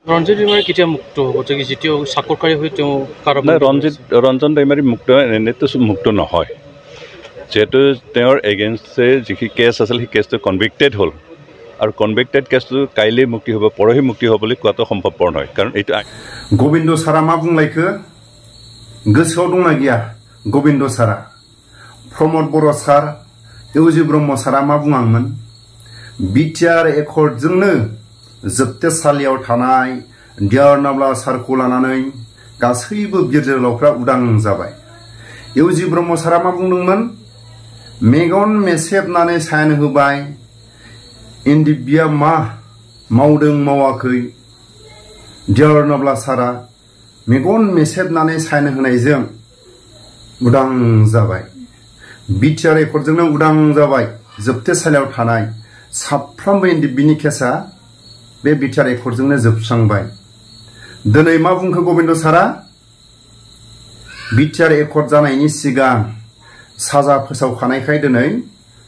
ৰঞ্জিত দৈমাৰী কেতিয়া মুক্ত হ'ব যে যেতিয়া চাকৰকাৰী হৈ তেওঁ ৰঞ্জন দৈমাৰী মুক্ত এনেতো মুক্ত নহয় যেহেতু তেওঁৰ এগেইনষ্টে যিখিনি কেছ আছিল সেই কেছটো কনভিক্টেড হ'ল আৰু কনভিক্টেড কেছটো কাইলৈ মুক্তি হ'ব পৰহি মুক্তি হ'ব বুলি কোৱাটো সম্ভৱপৰ নহয় কাৰণ এইটো গোবিন্দ সাৰা मा बुंलायखो गोसोआव दंना गैया गोविंद सारा प्रमोद बर' सार इउजि ब्रह्म सारा मा बुङामोन बिटिआर एकर्डजोंनो जोबथेसालियाव थानाय डिआर नाब्ला सारखौ लानानै गासैबो बिर जोहोलावफ्रा उदां जाबाय इउजि ब्रह्म सारा मा बुंदोंमोन मेगन मेसेबनानै साइन होबाय इन्दिबिया मा मावदों मावाखै डिआर नाब्ला सारा मेगन मेसेबनानै साइन होनायजों उदां जाबाय बिटिआर एकर्डजोंनो उदां जाबाय जोबथेसालियाव थानाय साफ्रोमबो इन्दिबिनि केसा बे बिटिआर एकर्डजोंनो जोबस्रांबाय दिनै मा बुंखो गोविंद सारा बिटिआर एकर्ड जानायनि सिगां साजा फोसावखानायखाय दिनै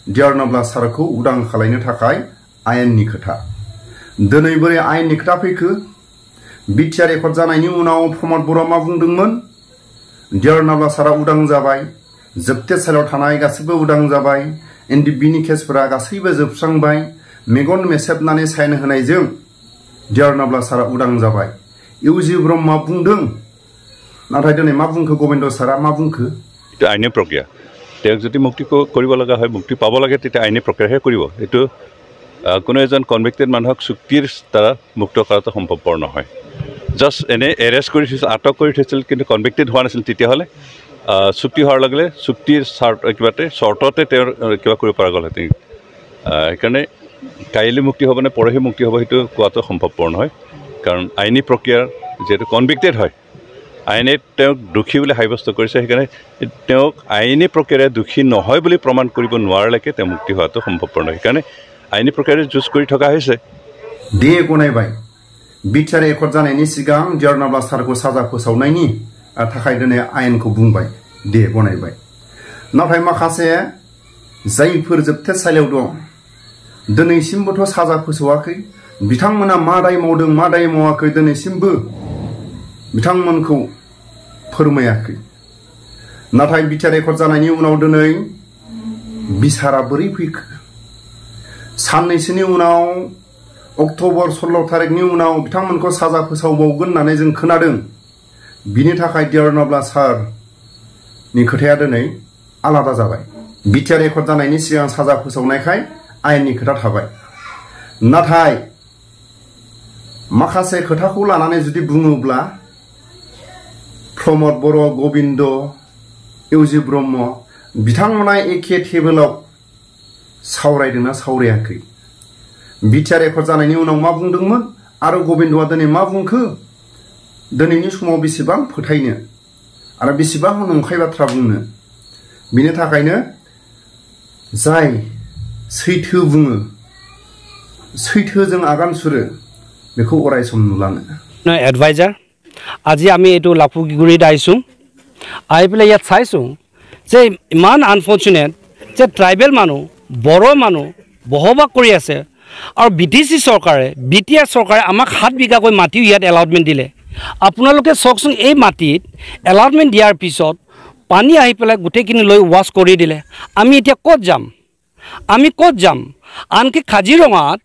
डिआर नाब्ला सारखौ उदां खालामनो थाखाय आयेननि खोथा दिनै बोरै आयेननि खोथा फैखो बिटिआर एकर्ड जानायनि उनाव प्रमोद बर'आ मा बुंदोंमोन डिआर नाब्ला सारा उदां जाबाय जोबथेसालियाव थानाय गासैबो उदां जाबाय एनडिबिनि केसफोरा गासैबो जोबस्रांबाय मेगन मेसेबनानै साइन होनायजों डिआर नाब्ला सारा उदां जाबाय इउजि ब्रह्मआ बुंदों नाथाय दिनै मा बुंखो गोविंद सारा मा बुंखो এইটো আইনী প্ৰক্ৰিয়া তেওঁক যদি মুক্তি কৰিব লগা হয় মুক্তি পাব লাগে তেতিয়া আইনী প্ৰক্ৰিয়াহে কৰিব এইটো কোনো এজন কনভিক্টেড মানুহক চুক্তিৰ দ্বাৰা মুক্ত কৰাটো সম্ভৱপৰ নহয় জাষ্ট এনে এৰেষ্ট কৰি থৈছিল আটক কৰি থৈছিল কিন্তু কনভিক্টেড হোৱা নাছিল তেতিয়াহ'লে চুক্তি হোৱাৰ লগে লগে চুক্তিৰ কিবাতে চৰ্ততে তেওঁৰ কিবা কৰিব পৰা গ'লহেঁতেন সেইকাৰণে কাইলৈ মুক্তি হ'ব নে পৰহি মুক্তি হ'ব সেইটো কোৱাটো সম্ভৱপৰ নহয় কাৰণ আইনী প্ৰক্ৰিয়াৰ যিহেতু কনভিক্টেড হয় আইনে তেওঁক দোষী বুলি সাব্যস্ত কৰিছে সেইকাৰণে তেওঁক আইনী প্ৰক্ৰিয়াৰে দোষী নহয় বুলি প্ৰমাণ কৰিব নোৱাৰালৈকে তেওঁ মুক্তি হোৱাটো সম্ভৱপৰ নহয় সেইকাৰণে আইনী প্ৰক্ৰিয়াৰে যুঁজ কৰি থকা হৈছে दे गनायबाय बिटिआर एकर्ड जानायनि सिगां डिआर नाब्ला सारखौ साजा फोसावनायनि थाखाय दिनै आयेनखौ बुंबाय दे गनायबाय नाथाय माखासे जायफोर जोबथेसालियाव दं दिनैसिमबोथ' साजा फोसावाखै बिथांमोना मा दाय मावदों मा दाय मावाखै दिनैसिमबो बिथांमोनखौ फोरमायाखै नाथाय बिटिआर एकर्ड जानायनि उनाव दिनै बिसारा बोरै फैखो साननैसोनि उनाव अक्ट'बर 16 तारिखनि उनाव बिथांमोनखौ साजा फोसावबावगोन होननानै जों खोनादों बिनि थाखाय डिआर नाब्ला सारनि खोथाया दिनै आलादा जाबाय बिटिआर एकर्ड जानायनि सिगां साजा फोसावनायखाय आयेननि खोथा थाबाय नाथाय माखासे खोथाखौ लानानै जुदि बुङोब्ला प्रमोद बर' गोविंद इउजि ब्रह्म बिथांमोना एखे टेबोलाव सावरायदोंना सावरायाखै बिटिआर एकर्ड जानायनि उनाव मा बुंदोंमोन आरो गोविंदआ दिनै मा बुंखो दिनैनि समाव बेसेबां फोथायनो आरो बेसेबां नंखाय बाथ्रा बुंनो बिनि थाखायनो जाय सैथो बुङो सैथोजों आगान सुरो बेखौ अरायसम नुलाङो एडभाइजार আজি আমি এইটো লাপুগুৰিত আহিছোঁ আহি পেলাই ইয়াত চাইছোঁ যে ইমান আনফৰ্চুনেট যে ট্ৰাইবেল মানুহ বড়ো মানুহ বসবাস কৰি আছে আৰু বিটিচি চৰকাৰে বিটিআৰ চৰকাৰে আমাক 7 বিঘাকৈ মাটি ইয়াত এলাউটমেণ্ট দিলে আপোনালোকে চাওকচোন এই মাটিত এলাউটমেণ্ট দিয়াৰ পিছত পানী আহি পেলাই গোটেইখিনি লৈ ৱাছ কৰি দিলে আমি এতিয়া ক'ত যাম আনকি কাজিৰঙাত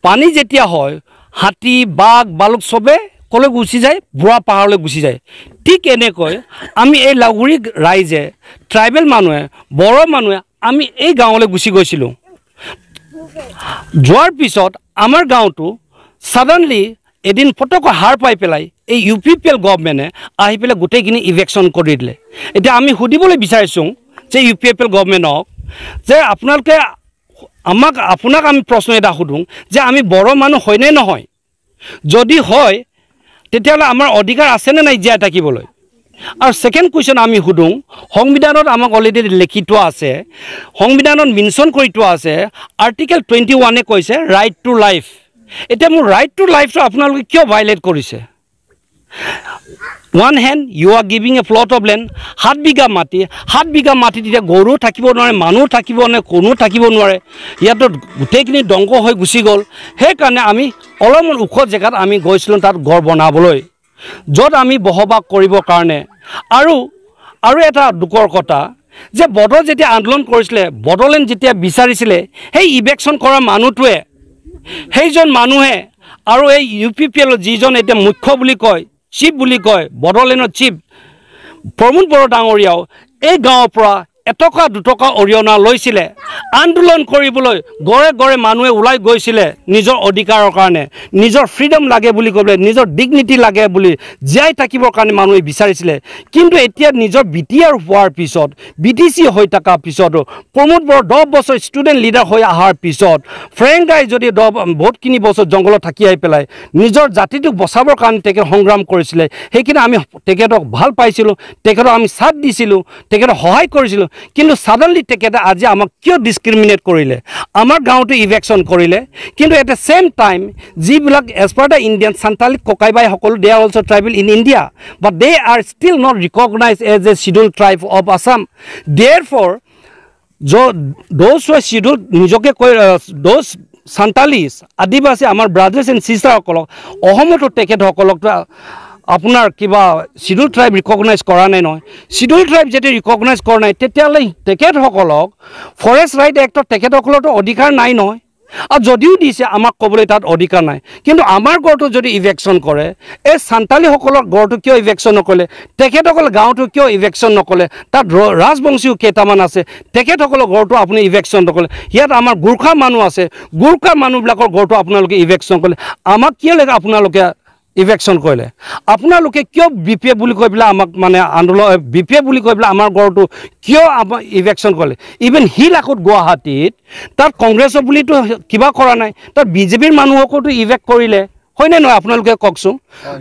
পানী যেতিয়া হয় হাতী বাঘ বালুক চবে কলৈ গুচি যায় বুঢ়া পাহাৰলৈ গুচি যায় ঠিক এনেকৈ আমি এই লাগুৰি ৰাইজে ট্ৰাইবেল মানুহে বড়ো মানুহে আমি এই গাঁৱলৈ গুচি গৈছিলোঁ যোৱাৰ পিছত আমাৰ গাঁৱটো সাডেনলি এদিন ফটকৈ হাৰ পাই পেলাই এই ইউপিপিএল গভৰ্ণমেণ্টে আহি পেলাই গোটেইখিনি ইভেকশ্যন কৰি দিলে এতিয়া আমি সুধিবলৈ বিচাৰিছোঁ যে ইউপিপিএল গভৰ্ণমেণ্টক যে আপোনাক আমি প্ৰশ্ন এটা সুধোঁ যে আমি বড়ো মানুহ হয়নে নহয় যদি হয় তেতিয়াহ'লে আমাৰ অধিকাৰ আছেনে নাই জীয়াই থাকিবলৈ আৰু সেকেন্ড কুৱেশ্যন আমি সুধোঁ সংবিধানত আমাক অলৰেডি লিখি থোৱা আছে সংবিধানত মেনশ্যন কৰি থোৱা আছে আৰ্টিকেল 21 কৈছে ৰাইট টু লাইফ এতিয়া মোৰ ৰাইট টু লাইফটো আপোনালোকে কিয় ভাইলেট কৰিছে One hand, you are giving a plot of land, 7 বিঘা মাটি, 7 বিঘা মাটি তেতিয়া গৰু থাকিব নোৱাৰে, মানুহ থাকিব নোৱাৰে, কোনো থাকিব নোৱাৰে। ইয়াতো গোটেইখিনি দংগ হৈ গুচি গ'ল। সেইকাৰণে আমি অলপমান ওখ জেগাত আমি গৈছিলোঁ তাত ঘৰ বনাবলৈ, য'ত আমি বসবাস কৰিবৰ কাৰণে। আৰু এটা দুখৰ কথা যে বড়ো যেতিয়া আন্দোলন কৰিছিলে, বড়োলেণ্ড যেতিয়া বিচাৰিছিলে, সেই ইভেকশ্যন কৰা মানুহটোৱে, সেইজন মানুহে আৰু এই UPPL যিজন এতিয়া মুখ্য বুলি কয়, চিফ বুলি কয়, বড়োলেণ্ডৰ চিফ প্ৰমোদ বড়ো ডাঙৰীয়াও এই গাঁৱৰ পৰা 1 টকা 2 টকা অৰিয়না লৈছিলে। আন্দোলন কৰিবলৈ গড়ে গড়ে মানুহে ওলাই গৈছিলে নিজৰ অধিকাৰৰ কাৰণে, নিজৰ ফ্ৰীডম লাগে বুলি ক'বলৈ, নিজৰ ডিগনিটি লাগে বুলি জীয়াই থাকিবৰ কাৰণে মানুহে বিচাৰিছিলে। কিন্তু এতিয়া নিজৰ BTR হোৱাৰ পিছত, BTC হৈ থকাৰ পিছত, প্ৰমোদ বড়ো 10 বছৰ ষ্টুডেণ্ট লিডাৰ হৈ অহাৰ পিছত, ফ্ৰেংকাই যদি বহুতখিনি বছৰ জংঘলত থাকি আহি পেলাই নিজৰ জাতিটোক বচাবৰ কাৰণে তেখেত সংগ্ৰাম কৰিছিলে। সেইখিনি আমি তেখেতক ভাল পাইছিলোঁ, তেখেতক আমি সাথ দিছিলোঁ, তেখেতক সহায় কৰিছিলোঁ। কিন্তু সাডেনলি তেখেতে আজি আমাক কিয় ডিছক্ৰিমিনেট কৰিলে, আমাৰ গাঁৱটো ইভেকশ্যন কৰিলে। কিন্তু এট দ্য ছেম টাইম যিবিলাক as per the Indian Santali ককাইবাই সকলো they are also' tribal in India, but they are still not recognise as a schedule tribe of Assam. Therefore those who schedule নিজকে কৈ দ'জ সান্তালীজ আদিবাসী আমাৰ brothers and ছিষ্টাৰসকলক অসমতো তেখেতসকলক আপোনাৰ কিবা শিডিউল ট্ৰাইব ৰিকগনাইজ কৰা নাই নহয়। শিডিউল ট্ৰাইব যেতিয়া ৰিকগনাইজ কৰা নাই তেতিয়াহ'লে তেখেতসকলক ফৰেষ্ট ৰাইট এক্টত তেখেতসকলৰতো অধিকাৰ নাই নহয়। আৰু যদিও দিছে আমাক ক'বলৈ তাত অধিকাৰ নাই। কিন্তু আমাৰ গড়টো যদি ইভেকশ্যন কৰে, এই সান্তালীসকলৰ গড়টো কিয় ইভেকশ্যন নকৰিলে, তেখেতসকলে গাঁৱটো কিয় ইভেকশ্যন নকৰিলে, তাত ৰাজবংশীও কেইটামান আছে, তেখেতসকলৰ গড়টো আপুনি ইভেকশ্যন নকৰিলে। ইয়াত আমাৰ গোৰ্খা মানুহ আছে, গোৰ্খা মানুহবিলাকৰ গড়টো আপোনালোকে ইভেকশ্যন কৰিলে, আমাক কিয় লাগে আপোনালোকে ইভেকশ্যন কৰিলে? আপোনালোকে কিয় BPF বুলি কৈ পেলাই আমাক মানে আন্দোলন BPF বুলি কৈ পেলাই আমাৰ গড়টো কিয় আমাক ইভেকশ্যন কৰিলে? ইভেন হিলাকত গুৱাহাটীত তাত কংগ্ৰেছৰ বুলিতো কিবা কৰা নাই, তাত BJPৰ মানুহকতো ইভেক্ট কৰিলে, হয়নে নহয় আপোনালোকে কওকচোন?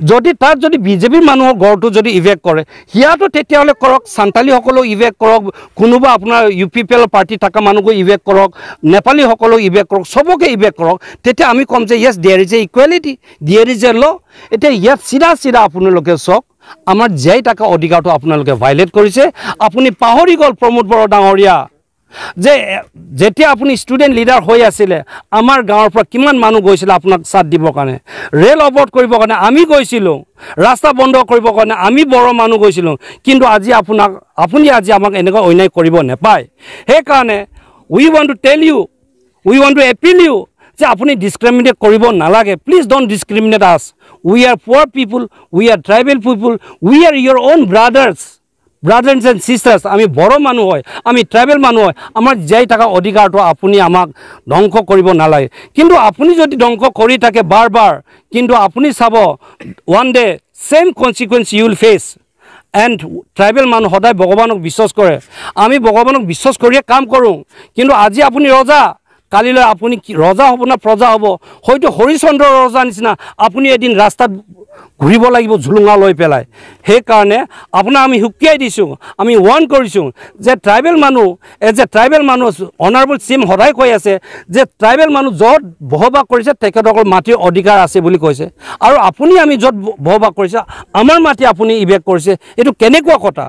যদি তাত যদি BJPৰ মানুহৰ গড়টো যদি ইভেক্ট কৰে, সিয়াতো তেতিয়াহ'লে কৰক, সান্তালীসকলেও ইভেক্ট কৰক, কোনোবা আপোনাৰ UPPL পাৰ্টি থকা মানুহকো ইভেক্ট কৰক, নেপালীসকলেও ইভেক্ট কৰক, চবকে ইভেক্ট কৰক। তেতিয়া আমি ক'ম যে yes there is a equality, there is a law'. এতিয়া ইয়াত চিধা আপোনালোকে চাওক, আমাৰ জীয়াই থকা অধিকাৰটো আপোনালোকে ভাইলেট কৰিছে। আপুনি পাহৰি গ'ল প্ৰমোদ বড়ো ডাঙৰীয়া যে যেতিয়া আপুনি ষ্টুডেণ্ট লিডাৰ হৈ আছিলে, আমাৰ গাঁৱৰ পৰা কিমান মানুহ গৈছিলে আপোনাক সাথ দিবৰ কাৰণে, ৰেল অৱৰোধ কৰিবৰ কাৰণে আমি গৈছিলোঁ, ৰাস্তা বন্ধ কৰিবৰ কাৰণে আমি বড়ো মানুহ গৈছিলোঁ। কিন্তু আজি আপুনি আজি আমাক এনেকুৱা অন্যায় কৰিব নাপায়। সেইকাৰণে we want to tell you, we want to appeal you যে আপুনি ডিছক্ৰিমিনেট কৰিব নালাগে। প্লিজ ডণ্ট ডিছক্ৰিমিনেট আছ। We are poor people, we are tribal people, we are your own brothers and sisters. আমি বড়ো মানুহ হয়, আমি ট্ৰাইবেল মানুহ হয়, আমাৰ জীয়াই থকা অধিকাৰটো আপুনি আমাক ধ্বংস কৰিব নালাগে। কিন্তু আপুনি যদি ধ্বংস কৰি থাকে বাৰ, কিন্তু আপুনি চাব one day same consequence you will face. And tribal মানুহ সদায় ভগৱানক বিশ্বাস কৰে, আমি ভগৱানক বিশ্বাস কৰিয়ে কাম কৰোঁ। কিন্তু আজি আপুনি ৰজা, কালিলৈ আপুনি ৰজা হ'ব না প্ৰজা হ'ব, হয়তো হৰিচন্দ্ৰ ৰজাৰ নিচিনা আপুনি এদিন ৰাস্তাত ঘূৰিব লাগিব ঝুলুঙা লৈ পেলাই। সেইকাৰণে আপোনাক আমি সুকিয়াই দিছোঁ, আমি ৱাৰ্ণ কৰিছোঁ যে ট্ৰাইবেল মানুহ এজ এ ট্ৰাইবেল মানুহ, অনাৰেবল CM সদায় কৈ আছে যে ট্ৰাইবেল মানুহ য'ত বসবাস কৰিছে তেখেতসকল মাটিৰ অধিকাৰ আছে বুলি কৈছে, আৰু আপুনি আমি য'ত বসবাস কৰিছে আমাৰ মাটি আপুনি ইভেক্ট কৰিছে, এইটো কেনেকুৱা কথা?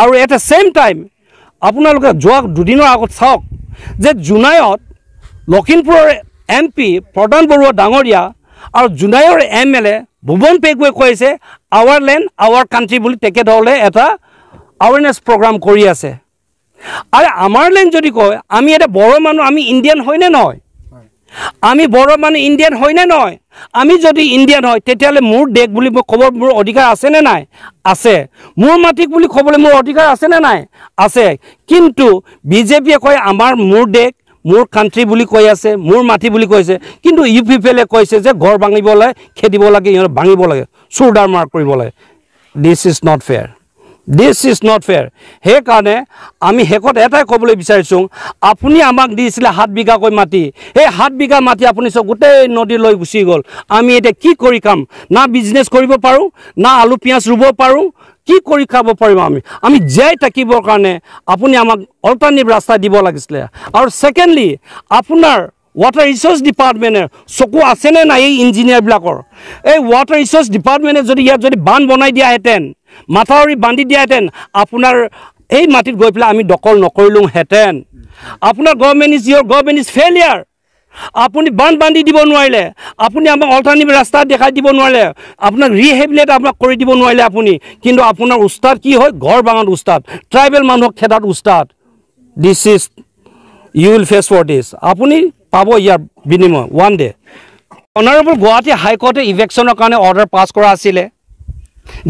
আৰু এট দ্য ছেইম টাইম আপোনালোকে যোৱা দুদিনৰ আগত চাওক যে জোনাইত লখিমপুৰৰ MP প্ৰদান বৰুৱা ডাঙৰীয়া আৰু জোনাইৰ MLA ভুৱন পেগুৱে কৈছে আৱাৰ লেণ্ড আৱাৰ কাণ্ট্ৰি বুলি তেখেতসকলে এটা আৱেৰনেছ প্ৰগ্ৰাম কৰি আছে। আৰু আমাৰ লেণ্ড যদি কয়, আমি এটা বড়ো মানুহ, আমি ইণ্ডিয়ান হয়নে নহয়? আমি বড়ো মানুহ ইণ্ডিয়ান হয়নে নহয়? আমি যদি ইণ্ডিয়ান হয় তেতিয়াহ'লে মোৰ দেশ বুলি ক'ব মোৰ অধিকাৰ আছেনে নাই? আছে। মোৰ মাটিক বুলি ক'বলৈ মোৰ অধিকাৰ আছেনে নাই? আছে। কিন্তু BJPয়ে কয় মোৰ দেশ, মোৰ কাণ্ট্ৰি বুলি কৈ আছে, মোৰ মাটি বুলি কৈছে। কিন্তু UPPলে কৈছে যে ঘৰ ভাঙিবলৈ খেদিব লাগে, ইহঁত ভাঙিব লাগে, চোৰদাৰ মাৰ কৰিব লাগে। This is not fair, this is not fair. সেইকাৰণে আমি শেষত এটাই ক'বলৈ বিচাৰিছোঁ, আপুনি আমাক দিছিলে 7 বিঘাকৈ মাটি, সেই 7 বিঘা মাটি আপুনি চব গোটেই নদীলৈ গুচি গ'ল। আমি এতিয়া কি কৰি খাম? না বিজনেছ কৰিব পাৰোঁ, না আলু পিঁয়াজ ৰুব পাৰোঁ, কি কৰি খাব পাৰিম? আমি জীয়াই থাকিবৰ কাৰণে আপুনি আমাক অল্টাৰনেটিভ ৰাস্তা দিব লাগিছিলে। আৰু ছেকেণ্ডলি আপোনাৰ ৱাটাৰ ৰিচোৰ্চ ডিপাৰ্টমেণ্টে চকু আছেনে নাই এই ইঞ্জিনিয়াৰবিলাকৰ? এই ৱাটাৰ ৰিচোৰ্চ ডিপাৰ্টমেণ্টে যদি ইয়াত যদি বান্ধ বনাই দিয়াহেঁতেন মাথাউৰি বান্ধি দিয়াহেঁতেন আপোনাৰ এই মাটিত গৈ পেলাই আমি দখল নকৰিলোহেঁতেন আপোনাৰ গভৰ্ণমেণ্ট ইজ ফেইলিয়াৰ আপুনি বান্ধি দিব নোৱাৰিলে আপুনি আমাক অল্টাৰনেটিভ ৰাস্তা দেখাই দিব নোৱাৰিলে আপোনাক ৰিহেবিলিটেট আপোনাক কৰি দিব নোৱাৰিলে আপুনি কিন্তু আপোনাৰ উস্তাদ কি হয় ঘৰ ভাঙাত উস্তাদ ট্ৰাইবেল মানুহক খেদাত উস্তাদ this is you will face for this আপুনি পাব ইয়াৰ বিনিময় ওৱান ডে অনাৰেবল গুৱাহাটী হাইকোৰ্টে ইভেকশ্যনৰ কাৰণে অৰ্ডাৰ পাছ কৰা আছিলে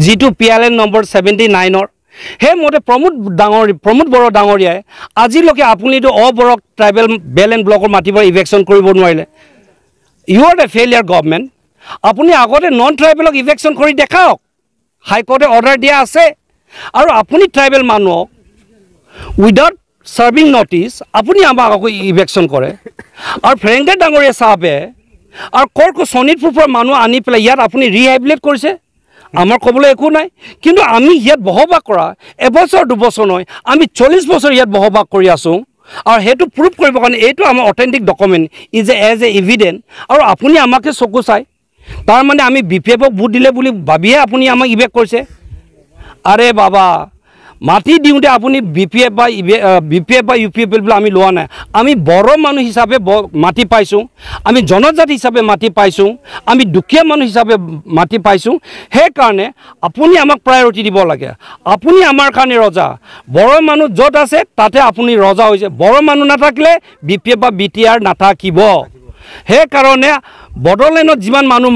যিটো PLN নম্বৰ 79 সেইমতে প্ৰমোদ বড়ো ডাঙৰীয়াই আজিলৈকে আপুনিতো অবৰক ট্ৰাইবেল বেল এণ্ড ব্লকৰ মাটিৰ পৰা ইভেকশ্যন কৰিব নোৱাৰিলে you are the failure government আপুনি আগতে নন ট্ৰাইবেলক ইভেকশ্যন কৰি দেখাওক হাইকোৰ্টে অৰ্ডাৰ দিয়া আছে আৰু আপুনি ট্ৰাইবেল মানুহক উইদাউট ছাৰ্ভিং নটিছ আপুনি আমাক আকৌ ইভেকশ্যন কৰে আৰু ফ্ৰেংকে ডাঙৰীয়া চাহাবে আৰু শোণিতপুৰৰ পৰা মানুহ আনি পেলাই ইয়াত আপুনি ৰিহেবিলিটেট কৰিছে আমাৰ ক'বলৈ একো নাই কিন্তু আমি ইয়াত বসবাস কৰা এবছৰ দুবছৰ নহয় আমি 40 বছৰ ইয়াত বসবাস কৰি আছোঁ আৰু সেইটো প্ৰুভ কৰিবৰ কাৰণে এইটো আমাৰ authentic document is as a evident আৰু আপুনি আমাকে চকু চাই তাৰমানে আমি BPFক ভোট দিলে বুলি ভাবিহে আপুনি আমাক ইভেক্ট কৰিছে আৰে বাবা মাটি দিওঁতে আপুনি BPF বা UPF বুলি আমি লোৱা নাই আমি বড়ো মানুহ হিচাপে মাটি পাইছোঁ আমি জনজাতি হিচাপে মাটি পাইছোঁ আমি দুখীয়া মানুহ হিচাপে মাটি পাইছোঁ সেইকাৰণে আপুনি আমাক প্ৰায়ৰিটি দিব লাগে আপুনি আমাৰ কাৰণে ৰজা বড়ো মানুহ য'ত আছে তাতে আপুনি ৰজা হৈছে বড়ো মানুহ নাথাকিলে BPF বা BTR নাথাকিব সেইকাৰণে বড়োলেণ্ডত যিমান মানুহ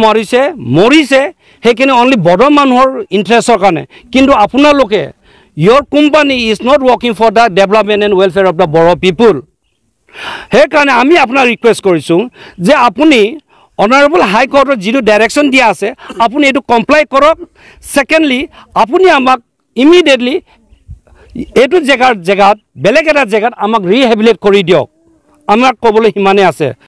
মৰিছে সেইখিনি অনলি বড়ো মানুহৰ ইণ্টাৰেষ্টৰ কাৰণে কিন্তু আপোনালোকে Your company is not working for the development and welfare of the Boro people. সেইকাৰণে আমি আপোনাক ৰিকুৱেষ্ট কৰিছোঁ যে আপুনি অনাৰেবল হাইকোৰ্টৰ যিটো ডাইৰেকশ্যন দিয়া আছে আপুনি এইটো কমপ্লাই কৰক ছেকেণ্ডলি আপুনি আমাক ইমিডিয়েটলি এইটো জেগাত বেলেগ এটা জেগাত আমাক ৰিহেবিলিটেট কৰি দিয়ক আমাক ক'বলৈ সিমানে আছে